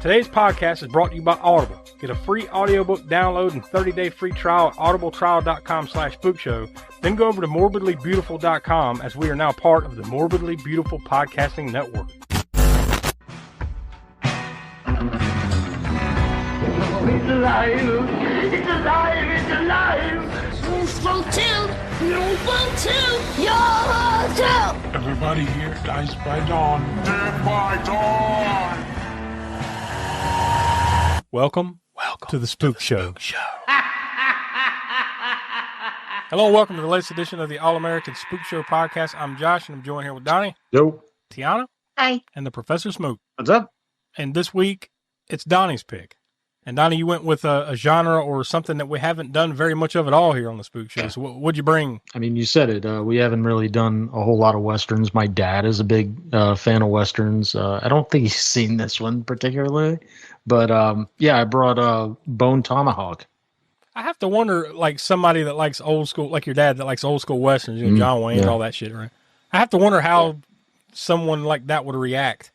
Today's podcast is brought to you by Audible. Get a free audiobook download and 30-day free trial at audibletrial.com/spookshow. Then go over to morbidlybeautiful.com as we are now part of the Morbidly Beautiful Podcasting Network. It's alive! It's alive! It's alive! Roll two! Roll two! Yo two! Everybody here dies by dawn. Dead by dawn! Welcome to the Spook Show. Hello and welcome to the latest edition of the All-American Spook Show podcast. I'm Josh and I'm joined here with Donny. Yo. Tiana. Hi. And the Professor Smoke. What's up? And this week, it's Donnie's pick. And Donnie, you went with a genre or something that we haven't done very much of at all here on the Spook Show. So what'd you bring? I mean, you said it. We haven't really done a whole lot of Westerns. My dad is a big fan of Westerns. I don't think he's seen this one particularly. But, I brought Bone Tomahawk. I have to wonder, like somebody that likes old school, like your dad that likes old school Westerns, you know, John Wayne and all that shit, right? I have to wonder how someone like that would react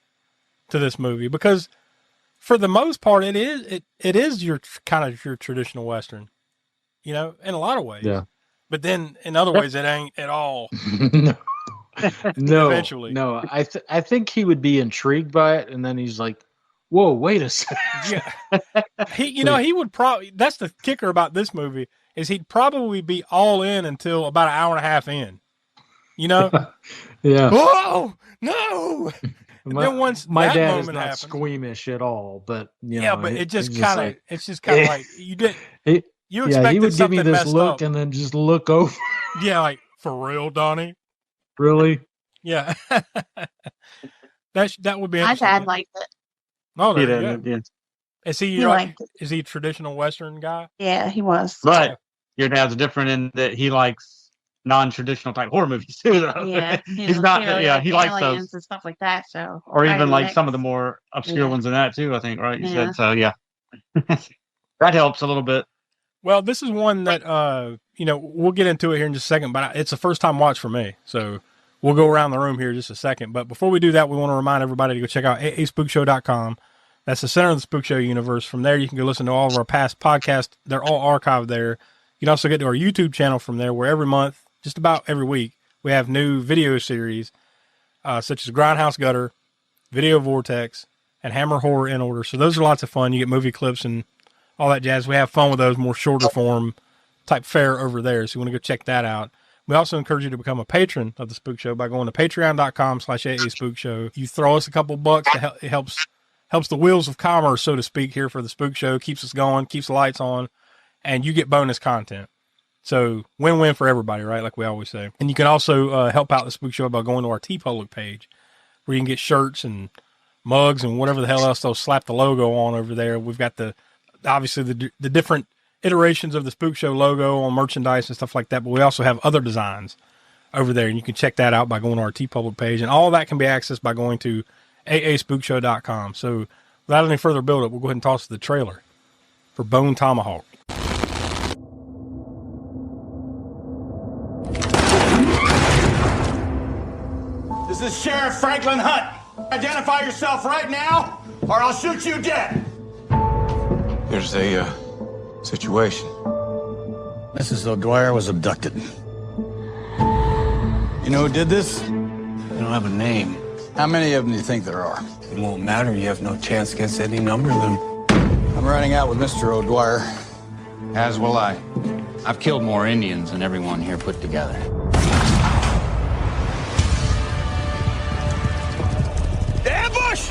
to this movie. Because for the most part, it is your kind of your traditional Western, you know, in a lot of ways. Yeah. But then in other ways, it ain't at all. No. Eventually. No. I think he would be intrigued by it, and then he's like, whoa, wait a second. Yeah. He would probably, that's the kicker about this movie, is he'd probably be all in until about an hour and a half in, you know? Yeah. Whoa, no. And then once my that dad moment is not happens, squeamish at all, but but it's just kind of like you did. You expected he would give me this look up. and then just look over. Yeah, like for real, Donnie. Really? Yeah. that would be. My dad liked it. Oh, there you go. Yeah. Is he is he a traditional Western guy? Yeah, he was. But your dad's different in that he likes non-traditional type horror movies too, though. Yeah, he's not. He likes those and stuff like that. So, or even like some of the more obscure ones in that too. I think, right? You said so. Yeah, that helps a little bit. Well, this is one that we'll get into it here in just a second, but it's a first time watch for me, so we'll go around the room here in just a second. But before we do that, we want to remind everybody to go check out aaspookshow.com. That's the center of the Spook Show universe. From there, you can go listen to all of our past podcasts. They're all archived there. You can also get to our YouTube channel from there, where every month, just about every week, we have new video series, such as Grindhouse Gutter, Video Vortex, and Hammer Horror in Order. So those are lots of fun. You get movie clips and all that jazz. We have fun with those more shorter form type fare over there. So you want to go check that out. We also encourage you to become a patron of the Spook Show by going to patreon.com/aaspookshow. You throw us a couple bucks to help. It helps the wheels of commerce, so to speak, here for the Spook Show. Keeps us going, keeps the lights on, and you get bonus content. So win-win for everybody, right? Like we always say. And you can also help out the Spook Show by going to our TeePublic page, where you can get shirts and mugs and whatever the hell else they'll slap the logo on over there. We've got the different iterations of the Spook Show logo on merchandise and stuff like that, but we also have other designs over there, and you can check that out by going to our TeePublic page, and all that can be accessed by going to aaspookshow.com. So without any further build-up, we'll go ahead and toss the trailer for Bone Tomahawk. This is Sheriff Franklin Hunt. Identify yourself right now, or I'll shoot you dead. There's a situation. Mrs. O'Dwyer was abducted. You know who did this? I don't have a name. How many of them do you think there are? It won't matter. You have no chance against any number of them. I'm riding out with Mr. O'Dwyer. As will I. I've killed more Indians than everyone here put together. Ambush!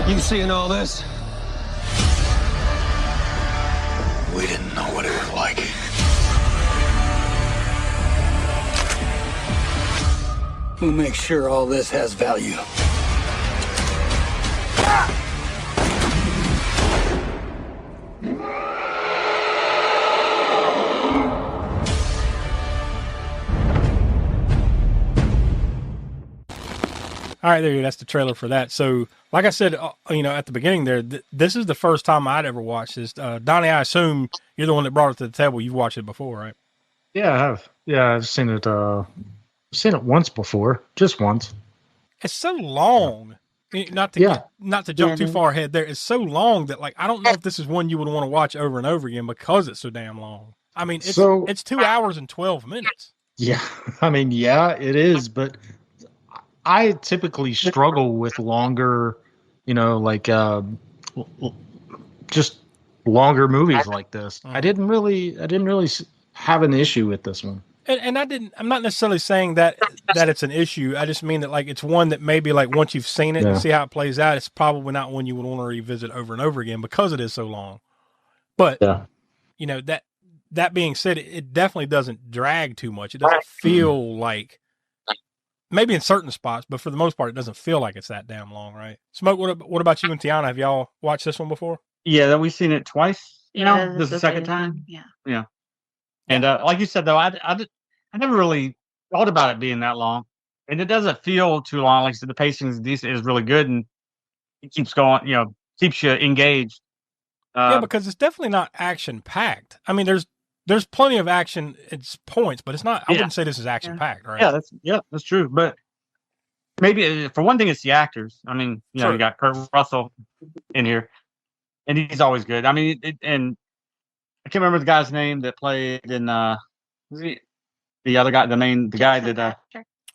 You seeing all this? We didn't know what it was like. We'll make sure all this has value. All right, there you go. That's the trailer for that. So, like I said, at the beginning there, this is the first time I'd ever watched this. Donnie, I assume you're the one that brought it to the table. You've watched it before, right? Yeah, I have. Yeah, I've seen it once before. Just once. It's so long. not to jump too far ahead there. It's so long that like I don't know if this is one you would want to watch over and over again because it's so damn long. I mean, it's 2 hours and 12 minutes. Yeah, I mean, yeah, it is, but I typically struggle with longer, like just longer movies like this. I didn't really have an issue with this one. And I'm not necessarily saying that it's an issue. I just mean that like it's one that maybe like once you've seen it and see how it plays out, it's probably not one you would want to revisit over and over again because it is so long. But that being said, it definitely doesn't drag too much. It doesn't feel like, maybe in certain spots, but for the most part, it doesn't feel like it's that damn long, right? Smoke, what about you and Tiana? Have y'all watched this one before? Yeah, we've seen it twice. This is the second time. Yeah. And like you said, though, I never really thought about it being that long, and it doesn't feel too long. Like I said, the pacing is decent, is really good, and it keeps going. Keeps you engaged. Yeah, because it's definitely not action packed. I mean, there's plenty of action at points, but it's not. I wouldn't say this is action packed, right? That's true. But maybe for one thing, it's the actors. I mean, you got Kurt Russell in here, and he's always good. I mean, and I can't remember the guy's name that played in the other guy, the guy that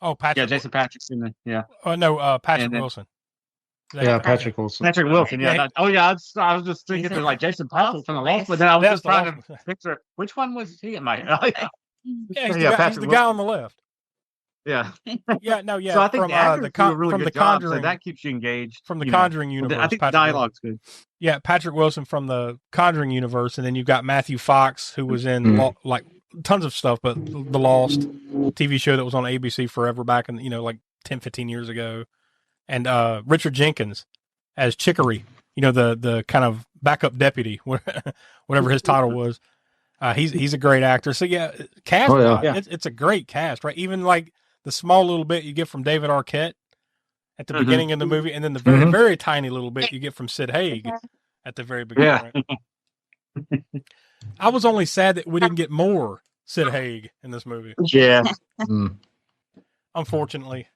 Patrick. Yeah, Jason Patrick's in the Oh no, Patrick Wilson. Yeah, Patrick Wilson. Patrick Wilson. Yeah. I was just thinking of like Jason Patrick from the Lost, but then I was just trying to picture which one was he in my. He's the guy on the left. Yeah. Yeah. No. Yeah. So I think from the actors do a really from good the job, Conjuring, so that keeps you engaged. From the Conjuring universe. I think the dialogue's good. Yeah, Patrick Wilson from the Conjuring universe, and then you've got Matthew Fox, who was in like tons of stuff, but The Lost TV show that was on ABC forever back in like 10, 15 years ago, and Richard Jenkins as Chicory, the kind of backup deputy, whatever his title was. He's a great actor. So yeah, cast. It's a great cast, right? Even like the small little bit you get from David Arquette at the beginning of the movie, and then the very, very tiny little bit you get from Sid Haig at the very beginning. Yeah. Right? I was only sad that we didn't get more Sid Haig in this movie. Yeah. Unfortunately.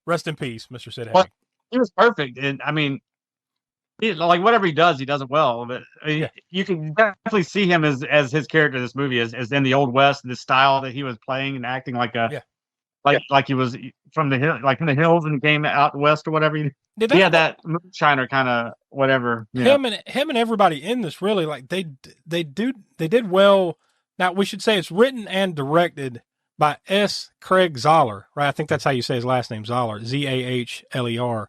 Rest in peace, Mr. Sid Haig. Well, he was perfect. And I mean, like whatever he does it well. But you can definitely see him as his character in this movie, as in the Old West, the style that he was playing and acting like like he was from the hill, like in the hills, and came out west or whatever. He had that moonshiner kind of whatever. Him and everybody in this really like they did well. Now we should say it's written and directed by S. Craig Zahler, right? I think that's how you say his last name, Zahler, Zahler.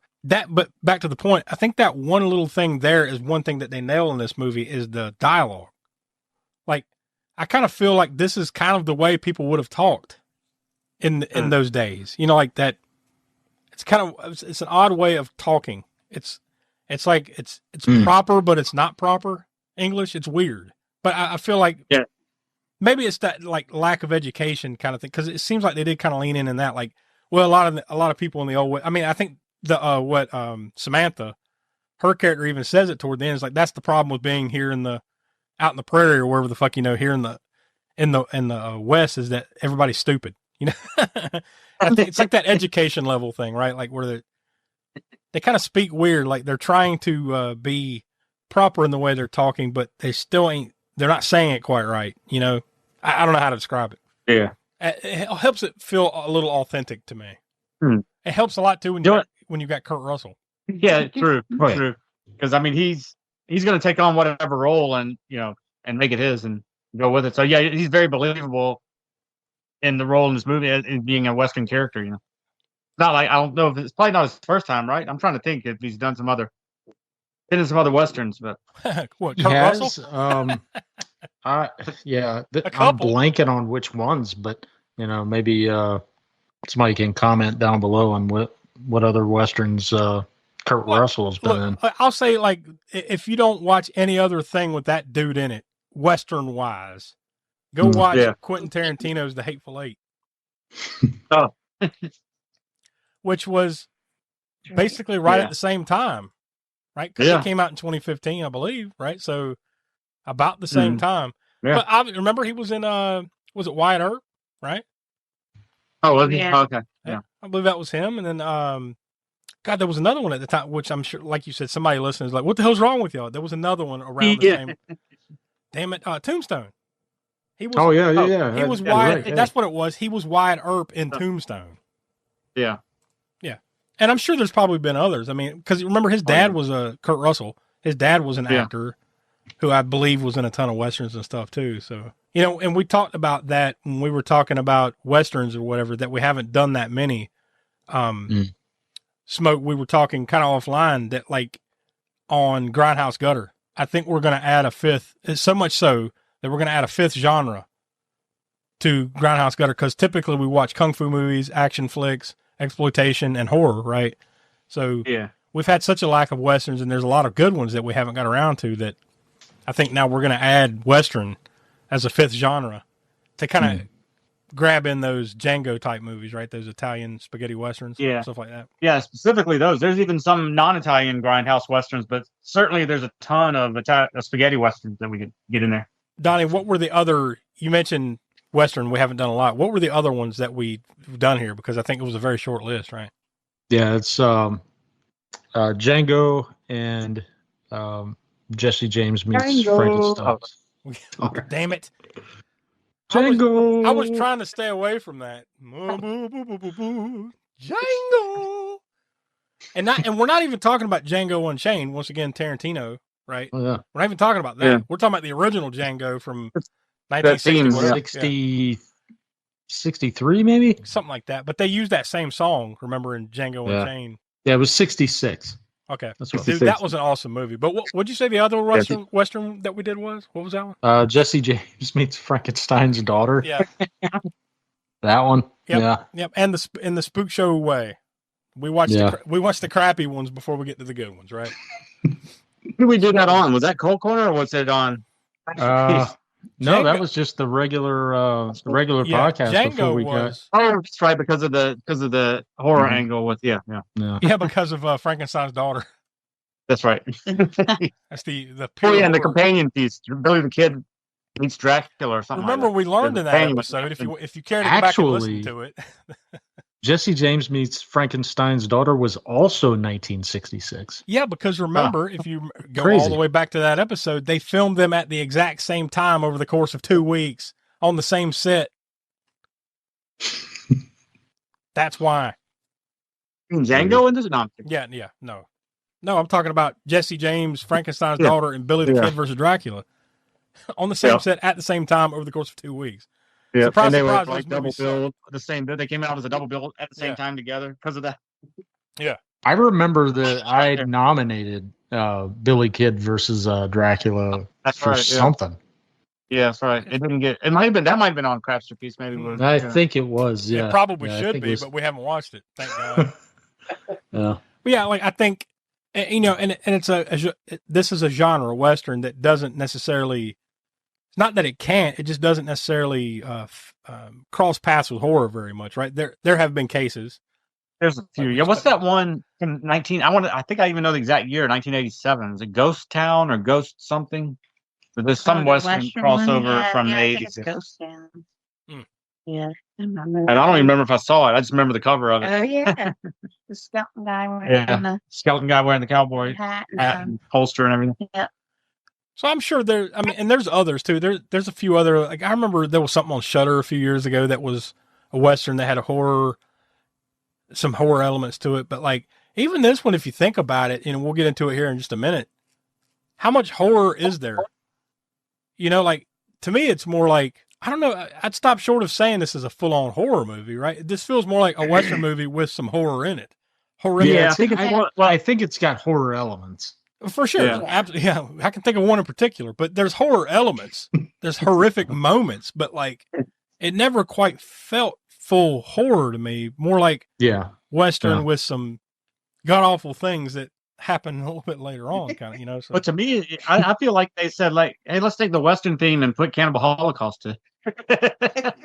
But back to the point, I think that one little thing there is one thing that they nail in this movie is the dialogue. Like, I kind of feel like this is kind of the way people would have talked in those days. Like that. It's kind of it's an odd way of talking. It's like it's proper, but it's not proper English. It's weird, but I feel like maybe it's that like lack of education kind of thing, because it seems like they did kind of lean in that. Like, well, a lot of people in the old way. I mean, I think the Samantha, her character even says it toward the end. It's like that's the problem with being here out in the prairie or wherever the fuck here in the West, is that everybody's stupid. I think it's like that education level thing, right? Like where they kind of speak weird, like they're trying to be proper in the way they're talking, but they still ain't. They're not saying it quite right. I don't know how to describe it. Yeah, it helps it feel a little authentic to me. It helps a lot too when you got Kurt Russell. Yeah, true, true. Because I mean, he's going to take on whatever role and and make it his and go with it. So yeah, he's very believable in the role in this movie as being a Western character. Not like, I don't know if it's probably not his first time, right? I'm trying to think if he's done some other Westerns, but what, he Kurt has, Russell? I'm blanking on which ones, but maybe somebody can comment down below on what other Westerns Kurt Russell has been in. I'll say, like, if you don't watch any other thing with that dude in it, Western wise, go watch Quentin Tarantino's The Hateful Eight. Oh. Which was basically right at the same time, right? Because it came out in 2015, I believe, right? So about the same time. Yeah. But I remember he was in, was it Wyatt Earp, right? Oh, was he? Oh, okay. Yeah. I believe that was him. And then God, there was another one at the time, which I'm sure, like you said, somebody listening is like, "What the hell's wrong with y'all?" There was another one around the same. Damn it, Tombstone. He was. Oh yeah. He was Yeah, Wyatt. right, That's what it was. He was Wyatt Earp in Tombstone. Yeah. Yeah, and I'm sure there's probably been others. I mean, because remember his dad was Kurt Russell. His dad was an actor who I believe was in a ton of westerns and stuff too. So and we talked about that when we were talking about westerns or whatever, that we haven't done that many. Smoke, we were talking kind of offline that like on Grindhouse Gutter, I think we're going to add a fifth. So much so that we're going to add a fifth genre to Grindhouse Gutter, because typically we watch kung fu movies, action flicks, exploitation, and horror, right? So we've had such a lack of westerns, and there's a lot of good ones that we haven't got around to, that I think now we're going to add western as a fifth genre to kind of grab in those Django type movies, right? Those Italian spaghetti westerns, stuff like that. Yeah, specifically those. There's even some non-Italian grindhouse westerns, but certainly there's a ton of spaghetti westerns that we could get in there. Donnie, what were the other? You mentioned western. We haven't done a lot. What were the other ones that we've done here? Because I think it was a very short list, right? Yeah, it's Django and Jesse James meets Frankenstein. Oh, damn it. Django. I was trying to stay away from that. Django. And we're not even talking about Django Unchained. Once again, Tarantino, right? Oh, yeah. We're not even talking about that. Yeah. We're talking about the original Django from 1960, 63 maybe? something like that. But they used that same song, remember, in Django Unchained. Yeah, it was 66. Okay. That's what. Dude, that was an awesome movie. But what'd you say the other Western that we did was? What was that one? Jesse James meets Frankenstein's daughter. Yeah. That one. Yep. Yeah. Yep. And in the spook show way. We watched the crappy ones before we get to the good ones, right? Who did we do that on? Was that Cold Corner or was it on? No, that was just the regular podcast Django before we was. Oh, that's right, because of the horror angle with Yeah, because of Frankenstein's daughter. That's right. That's the pure and the companion piece. Billy the Kid meets Dracula or something. Remember, we learned in that episode. If you care to go back and listen to it. Jesse James meets Frankenstein's daughter was also 1966. Yeah, because remember, if you go all the way back to that episode, they filmed them at the exact same time over the course of 2 weeks on the same set. That's why. Django in this? No. No, I'm talking about Jesse James, Frankenstein's daughter, and Billy the Kid versus Dracula on the same set at the same time over the course of 2 weeks. Yeah, surprise, and they surprise, were like double billed the same. They came out as a double bill at the same time together because of that. Yeah, I remember that I nominated Billy Kid versus Dracula for something. Yeah, that's right. It didn't get. It might have been that might have been on Crapster Piece. Maybe I think it was. Yeah, it probably should be, but we haven't watched it. Thank God. Yeah. But yeah, like I think and it's this is a genre Western that doesn't necessarily. It's not that it can't; it just doesn't necessarily cross paths with horror very much, right? There have been cases. There's a few. Yeah, what's that one from 19? I think I even know the exact year. 1987. Is it Ghost Town or Ghost something? But there's some Western crossover from the 80s. Ghost Town. Yeah, I remember. And I don't even remember if I saw it. I just remember the cover of it. Oh yeah, the skeleton guy wearing the skeleton guy wearing the cowboy hat and holster and everything. Yeah. So I'm sure and there's others too. There's a few other, like I remember there was something on Shudder a few years ago that was a Western that had some horror elements to it. But like even this one, if you think about it, we'll get into it here in just a minute. How much horror is there? Like to me, it's more like, I don't know. I'd stop short of saying this is a full on horror movie, right? This feels more like a Western movie with some horror in it. I think it's got horror elements. For sure. Yeah. Absolutely. Yeah. I can think of one in particular, but there's horror elements. There's horrific moments, but like it never quite felt full horror to me. More like Western with some god awful things that happen a little bit later on, kind of, So. But to me, I feel like they said, like, hey, let's take the Western theme and put Cannibal Holocaust to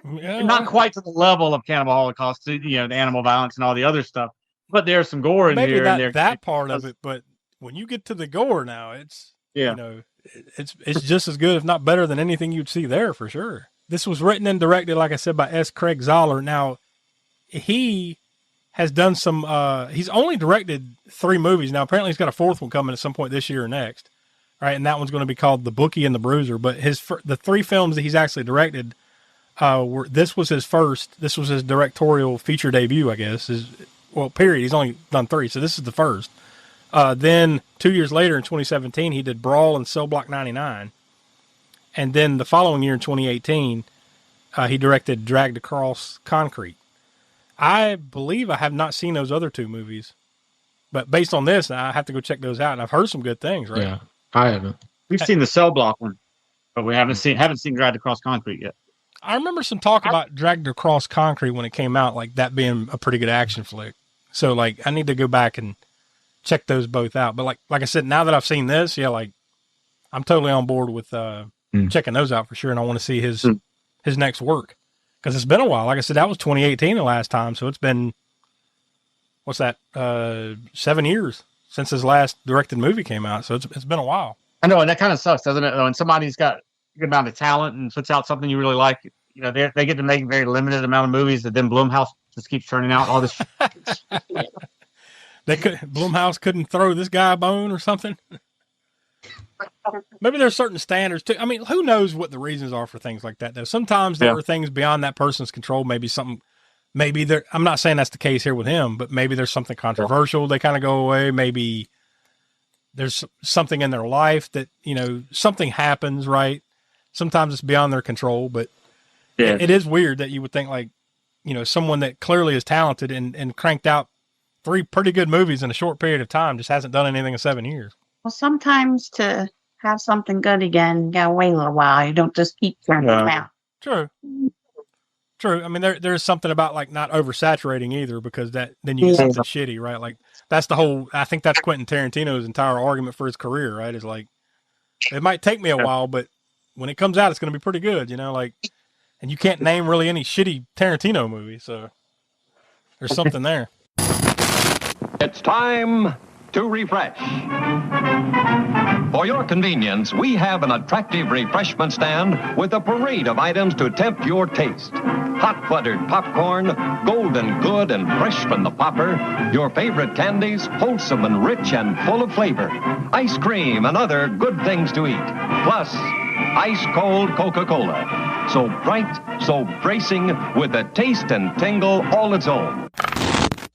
not quite to the level of Cannibal Holocaust, the animal violence and all the other stuff. But there's some gore in here. Maybe that part of it, but when you get to the gore now, it's it's just as good, if not better, than anything you'd see there for sure. This was written and directed, like I said, by S. Craig Zoller. Now, he has done some. He's only directed 3 movies now. Apparently, he's got a 4th one coming at some point this year or next. Right, and that one's going to be called The Bookie and the Bruiser. But the 3 films that he's actually directed, this was his first. This was his directorial feature debut, I guess. Period. He's only done 3, so this is the first. Then 2 years later, in 2017, he did Brawl and Cell Block 99, and then the following year, in 2018, he directed Dragged Across Concrete. I believe I have not seen those other 2 movies, but based on this, I have to go check those out. And I've heard some good things. Right? Yeah. I haven't. We've seen the Cell Block one, but we haven't seen Dragged Across Concrete yet. I remember some talk about Dragged Across Concrete when it came out, like that being a pretty good action flick. So like I need to go back and check those both out. But like I said, now that I've seen this, yeah, like I'm totally on board with checking those out for sure. And I want to see his next work because it's been a while. Like I said, that was 2018 the last time. So it's been, what's that? 7 years since his last directed movie came out. So it's been a while. I know. And that kind of sucks, doesn't it? When somebody's got a good amount of talent and puts out something you really like, you know, they get to make a very limited amount of movies that then Blumhouse just keeps turning out all this. Blumhouse couldn't throw this guy a bone or something. Maybe there's certain standards too. I mean, who knows what the reasons are for things like that though. Sometimes there are things beyond that person's control. Maybe there, I'm not saying that's the case here with him, but maybe there's something controversial. They kind of go away. Maybe there's something in their life that, you know, something happens, right? Sometimes it's beyond their control, but it is weird that you would think like, you know, someone that clearly is talented and cranked out 3 pretty good movies in a short period of time just hasn't done anything in 7 years. Well, sometimes to have something good again, you gotta wait a little while. You don't just keep turning them out. True. I mean, there's something about like not oversaturating either, because then you get something shitty, right? Like that's I think that's Quentin Tarantino's entire argument for his career, right? Is like, it might take me a while, but when it comes out, it's going to be pretty good, you know, like, and you can't name really any shitty Tarantino movie. So there's something there. It's time to refresh. For your convenience, we have an attractive refreshment stand with a parade of items to tempt your taste. Hot buttered popcorn, golden good and fresh from the popper. Your favorite candies, wholesome and rich and full of flavor. Ice cream and other good things to eat. Plus, ice cold Coca-Cola. So bright, so bracing, with a taste and tingle all its own.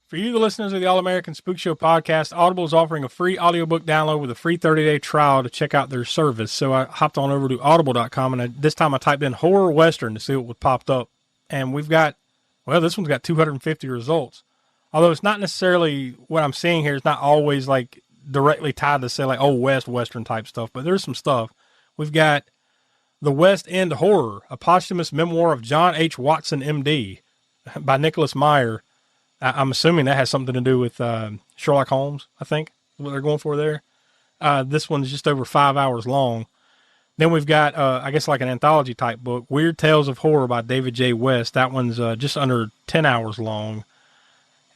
For you, the listeners of the All-American Spook Show podcast, Audible is offering a free audiobook download with a free 30-day trial to check out their service. So I hopped on over to audible.com, and this time I typed in horror western to see what popped up. And we've got, this one's got 250 results. Although it's not necessarily, what I'm seeing here is not always like directly tied to say like Old West western type stuff, but there's some stuff. We've got The West End Horror, a posthumous memoir of John H. Watson, M.D. by Nicholas Meyer. I'm assuming that has something to do with Sherlock Holmes, I think, is what they're going for there. This one's just over 5 hours long. Then we've got, I guess, like an anthology-type book, Weird Tales of Horror by David J. West. That one's just under 10 hours long.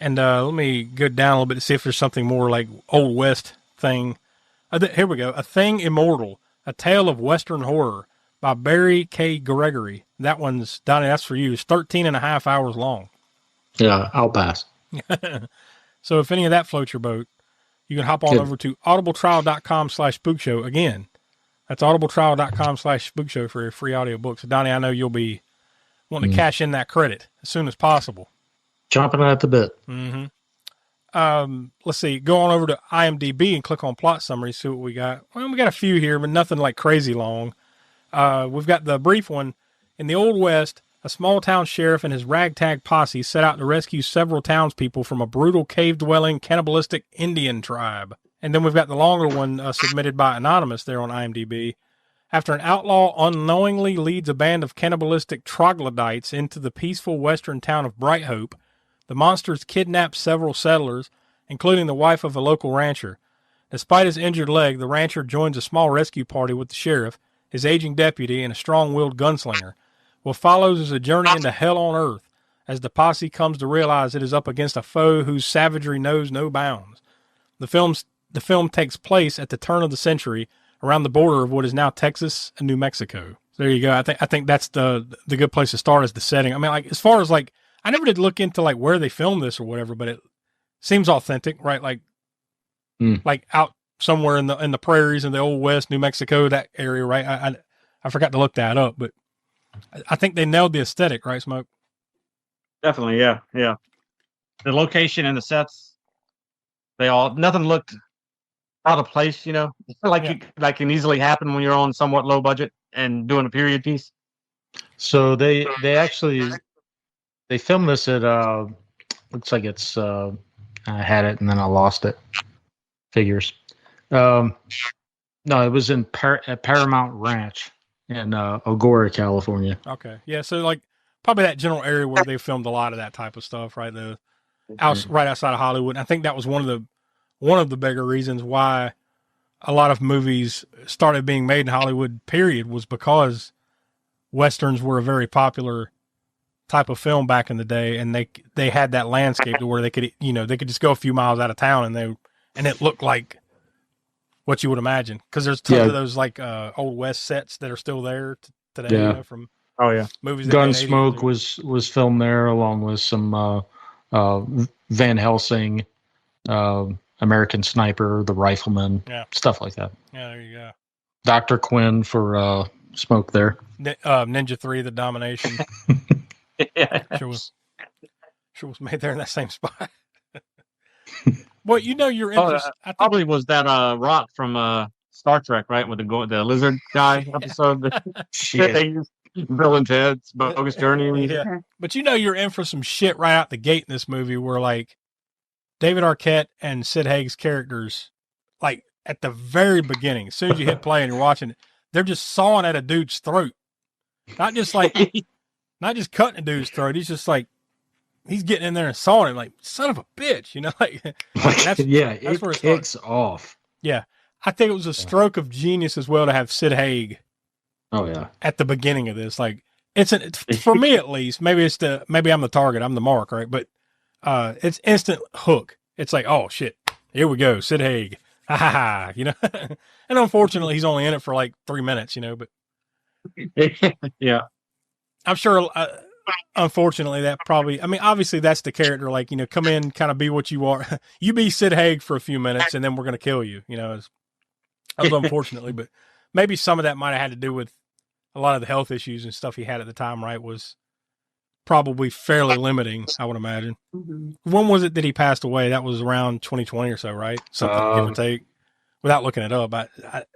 And let me go down a little bit to see if there's something more like Old West thing. Here we go. A Thing Immortal, A Tale of Western Horror by Barry K. Gregory. That one's, Donnie, that's for you. It's 13 and a half hours long. Yeah, I'll pass. So if any of that floats your boat, you can hop on over to audibletrial.com/spookshow. Again, that's audibletrial.com/spookshow for your free audiobook. So Donnie, I know you'll be wanting to cash in that credit as soon as possible. Chomping at the bit. Mm-hmm. Let's see. Go on over to IMDb and click on plot summary. See what we got. Well, we got a few here, but nothing like crazy long. We've got the brief one. In the Old West, a small-town sheriff and his ragtag posse set out to rescue several townspeople from a brutal cave-dwelling, cannibalistic Indian tribe. And then we've got the longer one submitted by Anonymous there on IMDb. After an outlaw unknowingly leads a band of cannibalistic troglodytes into the peaceful western town of Bright Hope, the monsters kidnap several settlers, including the wife of a local rancher. Despite his injured leg, the rancher joins a small rescue party with the sheriff, his aging deputy, and a strong-willed gunslinger. What follows is a journey into hell on earth, as the posse comes to realize it is up against a foe whose savagery knows no bounds. The film takes place at the turn of the century, around the border of what is now Texas and New Mexico. So there you go. I think that's the good place to start as the setting. I mean, like, as far as like, I never did look into like where they filmed this or whatever, but it seems authentic, right? Like out somewhere in the prairies in the old West, New Mexico, that area, right? I forgot to look that up, but I think they nailed the aesthetic, right, Smoke? Definitely, yeah. The location and the sets, nothing looked out of place, like can easily happen when you're on somewhat low budget and doing a period piece. So they actually they filmed this at looks like it's I had it and then I lost it. Figures. No, it was in at Paramount Ranch in Agoura, California. Okay, yeah. So like probably that general area where they filmed a lot of that type of stuff, right? Right outside of Hollywood. And I think that was one of the bigger reasons why a lot of movies started being made in Hollywood. Period, was because westerns were a very popular type of film back in the day, and they had that landscape to where they could just go a few miles out of town and it looked like what you would imagine, because there's tons of those like old West sets that are still there today from movies. Gunsmoke was filmed there along with some Van Helsing, American Sniper, The Rifleman, stuff like that. Yeah, there you go. Dr. Quinn for Smoke there. Ninja 3, The Domination. Sure was made there in that same spot. Well, your interest. I think, probably was that Rock from Star Trek, right? With the lizard guy episode. That they used Bill and Ted's Bogus Journey. Yeah. But you're in for some shit right out the gate in this movie, where like David Arquette and Sid Haig's characters, like at the very beginning, as soon as you hit play and you're watching it, they're just sawing at a dude's throat. Not just cutting a dude's throat. He's just like, he's getting in there and sawing him like, son of a bitch, like that's where it kicks off. Yeah. I think it was a stroke of genius as well to have Sid Haig. Oh yeah. At the beginning of this, like it's for me at least, maybe I'm the target, I'm the mark, right? But it's instant hook. It's like, oh shit, here we go, Sid Haig. Ha ha ha, and unfortunately he's only in it for like 3 minutes, but yeah, I'm sure unfortunately that probably, obviously that's the character, like, come in, kind of be what you are. You be Sid Haig for a few minutes and then we're going to kill you, unfortunately, but maybe some of that might have had to do with a lot of the health issues and stuff he had at the time, right? Was probably fairly limiting, I would imagine. Mm-hmm. When was it that he passed away? That was around 2020 or so, right? Something, give or take, without looking it up.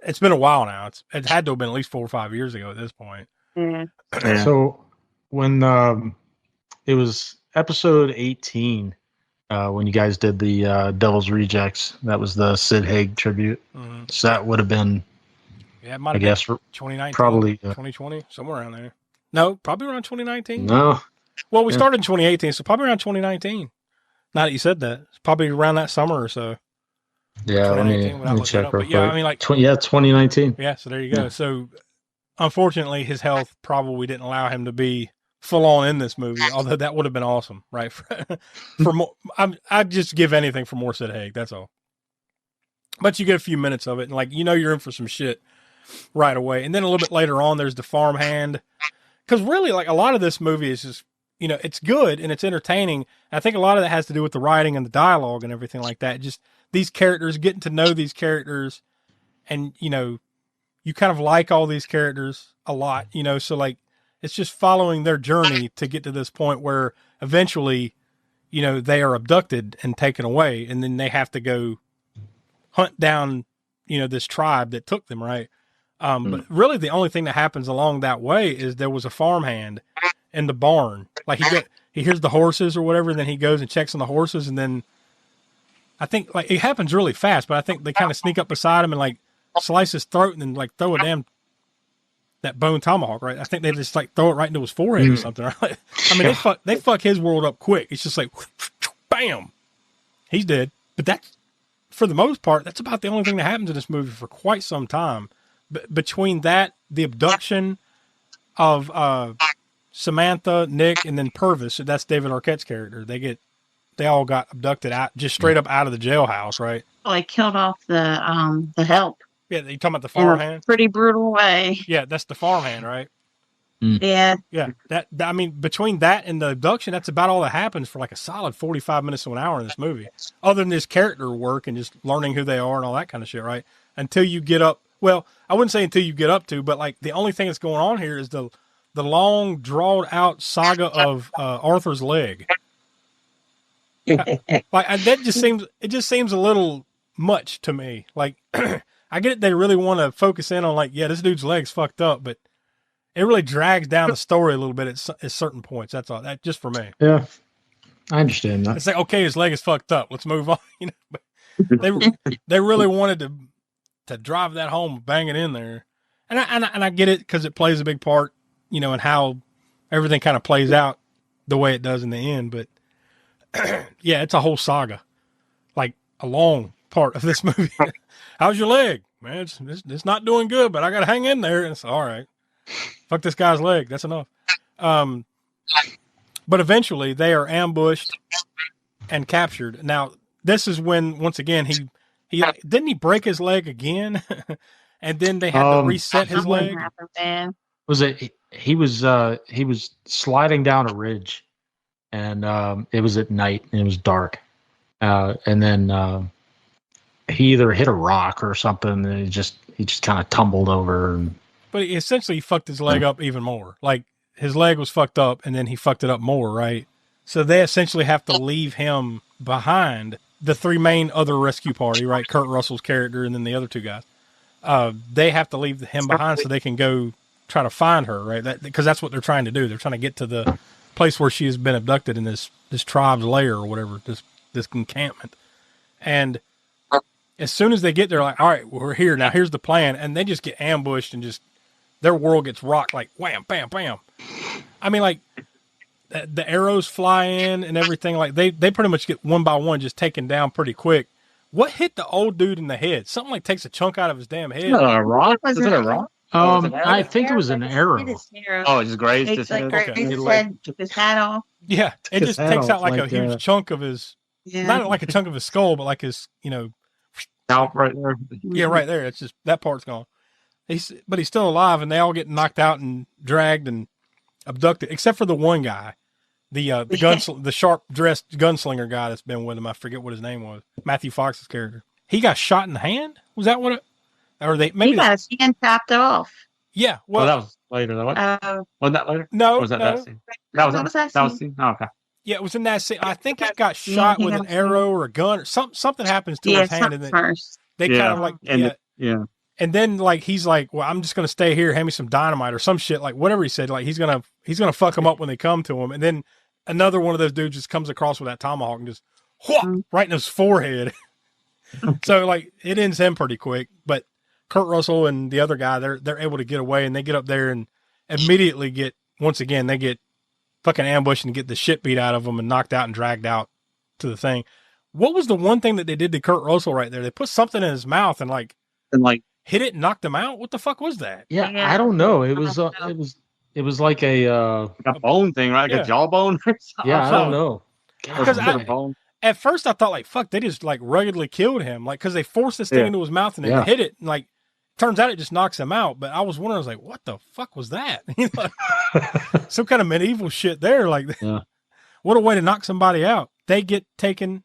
It's been a while now. It had to have been at least 4 or 5 years ago at this point. Mm-hmm. So when it was episode 18, when you guys did the Devil's Rejects, that was the Sid Haig tribute. Mm-hmm. So that would have been, it might have been 2019, probably 2020, somewhere around there. No, probably around 2019. No. Well, we started in 2018, so probably around 2019. Now that you said that, it's probably around that summer or so. Yeah, let me check real quick. Yeah, 2019. Yeah, so there you go. Yeah. So, unfortunately, his health probably didn't allow him to be full on in this movie. Although that would have been awesome, right? For more, I'd just give anything for more Sid Haig. That's all. But you get a few minutes of it, and you're in for some shit right away. And then a little bit later on, there's the farmhand. Because really, a lot of this movie is just, it's good and it's entertaining. I think a lot of that has to do with the writing and the dialogue and everything like that. Just these characters, getting to know these characters, and, you kind of like all these characters a lot, so it's just following their journey to get to this point where eventually, they are abducted and taken away, and then they have to go hunt down, this tribe that took them, right? But really the only thing that happens along that way is there was a farmhand in the barn. He hears the horses or whatever, and then he goes and checks on the horses, and then I think it happens really fast, but I think they kind of sneak up beside him and slice his throat and then throw that bone tomahawk, right? I think they just throw it right into his forehead or something, right? They fuck his world up quick. It's just bam, he's dead. But that's, for the most part, that's about the only thing that happens in this movie for quite some time. Between that, the abduction of Samantha, Nick, and then Purvis, so that's David Arquette's character. They all got abducted out, just straight up out of the jailhouse, right? Well, they killed off the help. Yeah, you talking about the farmhand? Pretty brutal way. Yeah, that's the farmhand, right? Yeah. Yeah, I mean, between that and the abduction, that's about all that happens for like a solid 45 minutes to an hour in this movie. Other than this character work and just learning who they are and all that kind of shit, right? Until you get up. Well, I wouldn't say until you get up to, but like the only thing that's going on here is the long, drawn out saga of Arthur's leg. That just seems a little much to me. Like, I get it, they really want to focus in on like, yeah, this dude's leg's fucked up, but it really drags down the story a little bit at certain points. That's all. That just for me. Yeah, I understand that. It's like, okay, his leg is fucked up. Let's move on. But they really wanted to drive that home, bang it in there, and I get it because it plays a big part, in how everything kind of plays out the way it does in the end. But yeah, it's a whole saga, like a long part of this movie. How's your leg, man? It's not doing good, but I got to hang in there. And it's all right. Fuck this guy's leg. That's enough. But eventually they are ambushed and captured. Now, this is when, once again, he didn't he break his leg again? And then they had to reset his leg. Was it, he was sliding down a ridge and, it was at night and it was dark. And then, he either hit a rock or something and he just kind of tumbled over and, but he essentially fucked his leg up even more. Like, his leg was fucked up, and then he fucked it up more, right? So they essentially have to leave him behind. The three main other rescue party, right? Kurt Russell's character and then the other two guys. They have to leave him behind so they can go try to find her, right? Because that's what they're trying to do. They're trying to get to the place where she has been abducted in this tribe's lair or whatever, this encampment. And as soon as they get there, like, all right, we're here. Now here's the plan. And they just get ambushed and just, their world gets rocked like wham, bam, bam. I mean, like the arrows fly in and everything. Like they pretty much get one by one just taken down pretty quick. What hit the old dude in the head? Something like takes a chunk out of his damn head. A rock? Is it a rock? I think it was an arrow. Oh, it just grazed It's his like head. grazed his head, took his hat off. Yeah, it just takes out like a huge that. chunk of his, not like a chunk of his skull, but like his, Scalp right there. yeah, right there. It's just that part's gone. But he's still alive, and they all get knocked out and dragged and abducted, except for the one guy, the sharp dressed gunslinger guy that's been with him. I forget what his name was. Matthew Fox's character. He got shot in the hand. Was that what it? Or they maybe he got his hand chopped off. Yeah. Well, Well, that was later. Though. Wasn't that later? no, Or was that no. that scene? That was that scene. Oh, okay. Yeah, it was in that scene. I think he got shot with an arrow or a gun or something happens to his hand, and then first. they kind of like Yeah. And then like he's like, well, I'm just gonna stay here, hand me some dynamite or some shit, like whatever he said. Like he's gonna fuck them up when they come to him. And then another one of those dudes just comes across with that tomahawk and just whoop, right in his forehead. So like it ends him pretty quick. But Kurt Russell and the other guy, they're able to get away, and they get up there and immediately get fucking ambushed and get the shit beat out of them and knocked out and dragged out to the thing. What was the one thing that they did to Kurt Russell right there? They put something in his mouth and like hit it and knocked him out. What the fuck was that? Yeah, I don't know. It was like a bone thing, right? Like a jawbone. Yeah, I don't know. Because at first I thought like, fuck, they just like ruggedly killed him, like because they forced this thing into his mouth and they hit it, and like turns out it just knocks him out. But I was wondering, I was like, what the fuck was that? Some kind of medieval shit there. Like, what a way to knock somebody out. They get taken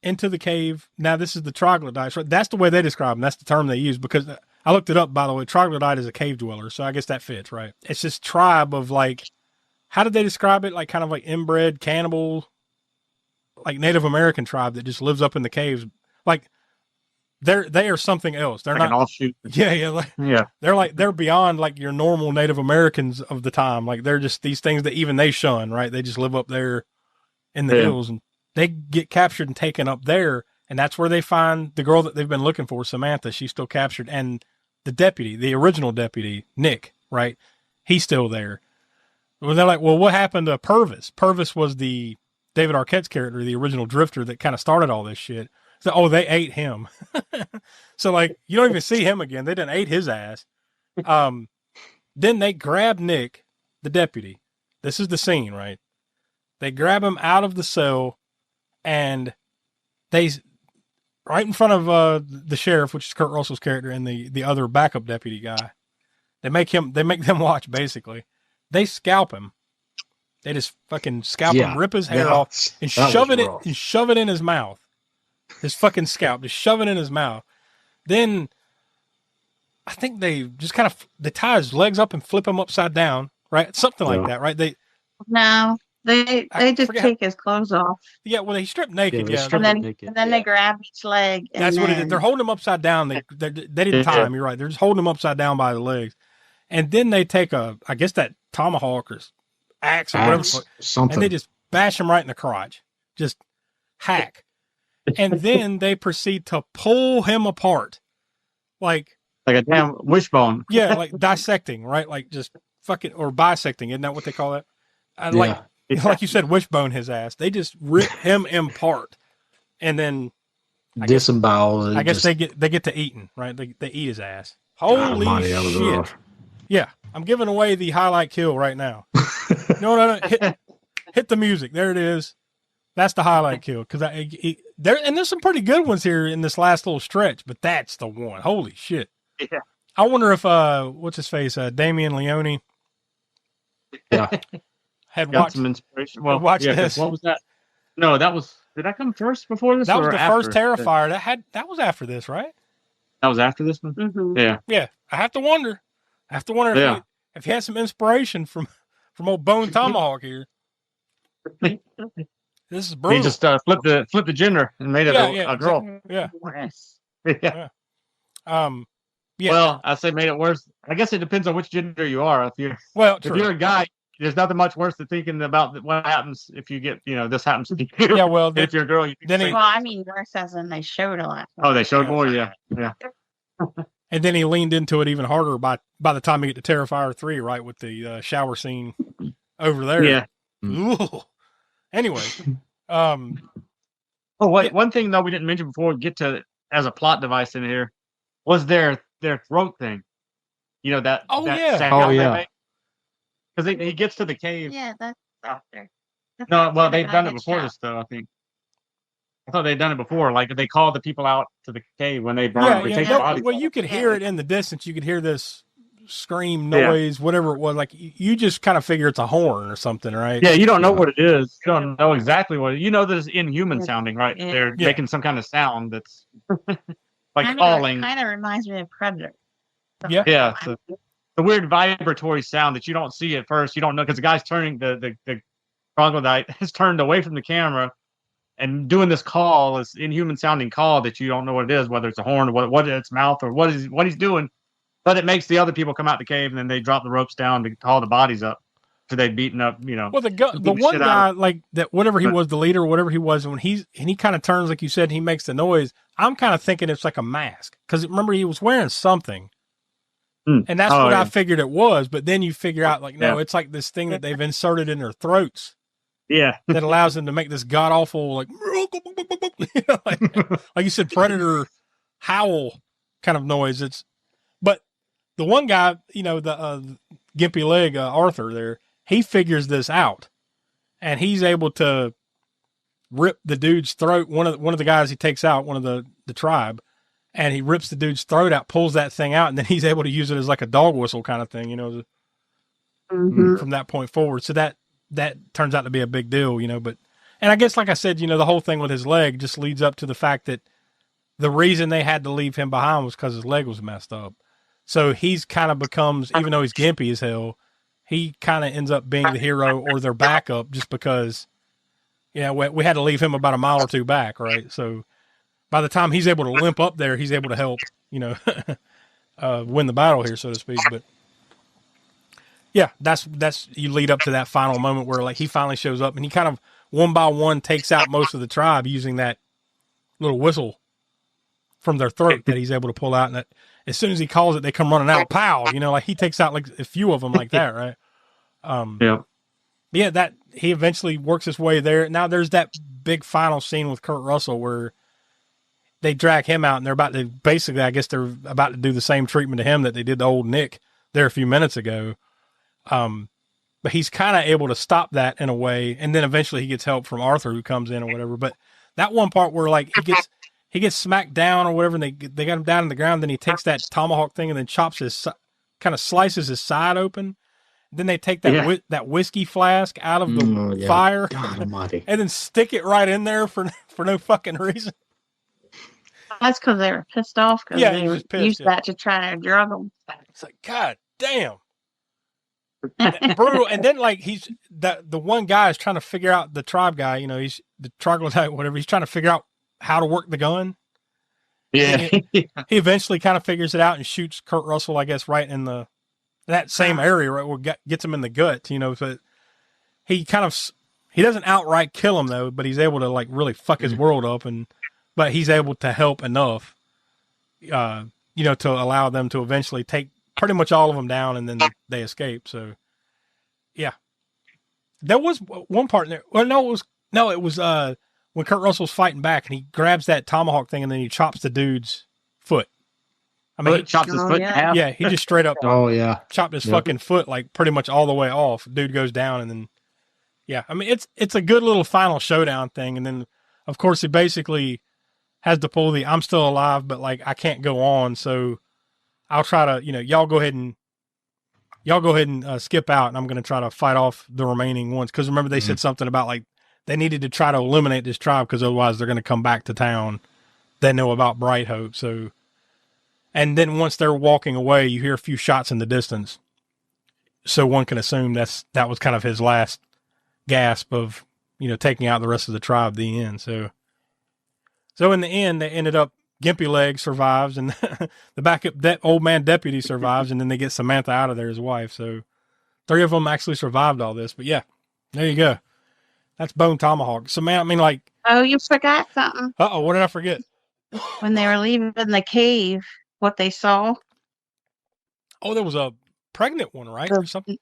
into the cave. Now this is the troglodytes, right? That's the way they describe them. That's the term they use, because I looked it up, by the way. Troglodyte is a cave dweller, so I guess that fits, right? It's this tribe of like, how did they describe it? Like kind of like inbred cannibal, like Native American tribe that just lives up in the caves. Like they are something else. They're like not an offshoot. Yeah. They're beyond like your normal Native Americans of the time. Like they're just these things that even they shun, right? They just live up there in the hills, and they get captured and taken up there. And that's where they find the girl that they've been looking for, Samantha. She's still captured. And the deputy, the original deputy, Nick, right? He's still there. Well, they're like, well, what happened to Purvis? Purvis was the David Arquette's character, the original drifter that kind of started all this shit. So, they ate him. So, like, you don't even see him again. They didn't ate his ass. Then they grab Nick, the deputy. This is the scene, right? They grab him out of the cell, and they, right in front of the sheriff, which is Kurt Russell's character, and the other backup deputy guy, they make them watch, basically. They scalp him. They just fucking scalp him, rip his hair off, and shove it in his mouth. His fucking scalp, just shove it in his mouth. Then I think they just kind of they tie his legs up and flip him upside down, right? Something like that, right? They just take his clothes off. Yeah, well, he stripped naked, and then they grab each leg. And that's what it is. They're holding him upside down. They didn't tie him. You're right. They're just holding him upside down by the legs, and then they take I guess that tomahawk or axe or whatever, something, and they just bash him right in the crotch, just hack, and then they proceed to pull him apart, like a damn wishbone. Yeah, like dissecting, right? Like just fucking or bisecting. Isn't that what they call it? Like you said, wishbone his ass. They just rip him apart, and then disembowel. I guess they get to eating, right? They eat his ass. Holy shit! Yeah, I'm giving away the highlight kill right now. No, hit the music. There it is. That's the highlight kill because there's some pretty good ones here in this last little stretch, but that's the one. Holy shit! Yeah. I wonder if what's his face, Damian Leone. Yeah. Had got watched some inspiration. Well, watched this. What was that? No, that was. Did that come first before this? That was or the after? first Terrifier. That was after this, right? That was after this one. Mm-hmm. Yeah. Yeah. I have to wonder if he had some inspiration from old Bone Tomahawk here. This is brutal. He just flipped the gender and made it a girl. Yeah. Yeah. Yeah. Well, I say made it worse. I guess it depends on which gender you are. If you're a guy, there's nothing much worse than thinking about what happens if you get, this happens to you. Yeah, well, if you're a girl, I mean, worse as in they showed a lot. Oh, they showed more, yeah. And then he leaned into it even harder by the time he get to Terrifier 3, right, with the shower scene over there. Yeah. Ooh. Anyway, one thing though we didn't mention before we get to as a plot device in here was their throat thing. That. Because he gets to the cave. Yeah, that's out there. No, well, they've done it before this, though, I think. I thought they'd done it before. Like, they called the people out to the cave when they burned. They take the bodies. Well, you could hear it in the distance. You could hear this scream noise, whatever it was. Like, you just kind of figure it's a horn or something, right? Yeah, you don't know what it is. You don't know exactly what it is. You know that it's inhuman sounding, right? They're making some kind of sound that's like calling. Kind of reminds me of Predator. Yeah. Yeah. The weird vibratory sound that you don't see at first. You don't know because the guy's turning the troglodyte has turned away from the camera and doing this call, this inhuman sounding call that you don't know what it is, whether it's a horn or what its mouth or what he's doing. But it makes the other people come out the cave and then they drop the ropes down to haul the bodies up. So they've beaten up, Well, the one guy, like that, whatever he was, the leader, or whatever he was, when he kind of turns, like you said, he makes the noise. I'm kind of thinking it's like a mask because remember he was wearing something. And that's what I figured it was. But then you figure out, like, no, it's like this thing that they've inserted in their throats. Yeah. That allows them to make this god awful, like, like you said, predator howl kind of noise. But the one guy, the gimpy leg, Arthur there, he figures this out. And he's able to rip the dude's throat. One of the guys he takes out, one of the tribe. And he rips the dude's throat out, pulls that thing out, and then he's able to use it as like a dog whistle kind of thing, from that point forward. So that turns out to be a big deal, But, and I guess, like I said, the whole thing with his leg just leads up to the fact that the reason they had to leave him behind was because his leg was messed up. So he's kind of becomes, even though he's gimpy as hell, he kind of ends up being the hero or their backup just because, we had to leave him about a mile or two back, right? So by the time he's able to limp up there, he's able to help, win the battle here, so to speak. But yeah, that's you lead up to that final moment where like he finally shows up and he kind of one by one takes out most of the tribe using that little whistle from their throat that he's able to pull out. And that, as soon as he calls it, they come running out. Pow! Like he takes out like a few of them like that, right? Yeah, that he eventually works his way there. Now there's that big final scene with Kurt Russell where they drag him out and they're about to basically, I guess they're about to do the same treatment to him that they did to old Nick there a few minutes ago. But he's kind of able to stop that in a way. And then eventually he gets help from Arthur who comes in or whatever. But that one part where like he gets smacked down or whatever and they got him down on the ground. Then he takes that tomahawk thing and then chops kind of slices his side open. then they take that that whiskey flask out of the fire, God almighty. and then stick it right in there for no fucking reason. That's because they were pissed off because they were used that to try to drug them. It's like, God damn. Brutal. And then like he's the one guy is trying to figure out, the tribe guy, you know, he's the troglodyte, whatever, he's trying to figure out how to work the gun. Yeah. He eventually kind of figures it out and shoots Kurt Russell, I guess, right in that same area, right, where gets him in the gut, you know. So he doesn't outright kill him though, but he's able to like really fuck his world up, but he's able to help enough, you know, to allow them to eventually take pretty much all of them down, and then they escape. So, yeah, there was one part in there. Well, it was when Kurt Russell's fighting back, and he grabs that tomahawk thing, and then he chops the dude's foot. I mean, he chops his foot in half. Yeah, he just straight up. Chopped his Yep. fucking foot like pretty much all the way off. Dude goes down, and then yeah, I mean it's a good little final showdown thing, and then of course he basically has to pull the "I'm still alive, but like I can't go on," so I'll try to, you know, y'all go ahead and skip out, and I'm going to try to fight off the remaining ones. Because remember, they said something about like they needed to try to eliminate this tribe because otherwise they're going to come back to town. They know about Bright Hope, so. And then once they're walking away, you hear a few shots in the distance, so one can assume that was kind of his last gasp of, you know, taking out the rest of the tribe. The end. So in the end, they ended up. Gimpy Leg survives, and the backup old man deputy survives, and then they get Samantha out of there, his wife. So 3 of them actually survived all this. But yeah, there you go. That's Bone Tomahawk. So man, I mean, like, Oh, you forgot something. what did I forget? When they were leaving the cave, what they saw. Oh, there was a pregnant one, right, or something?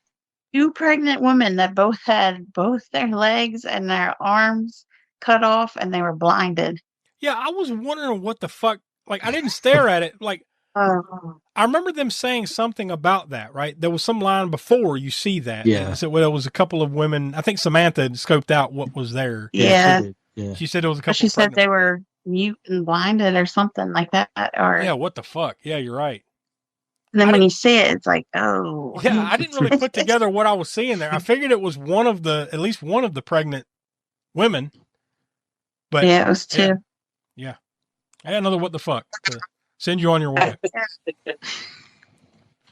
2 pregnant women that both had both their legs and their arms cut off, and they were blinded. Yeah, I was wondering what the fuck. Like, I didn't stare at it. Like, I remember them saying something about that, right? There was some line before you see that. Yeah. So there was a couple of women. I think Samantha had scoped out what was there. Yeah. She said there was a couple. She said they were mute and blinded or something like that. Or yeah, what the fuck? Yeah, you're right. And then when you see it, it's like, oh. Yeah, I didn't really put together what I was seeing there. I figured it was at least one of the pregnant women. But yeah, it was 2. Yeah. I had another what the fuck to send you on your way.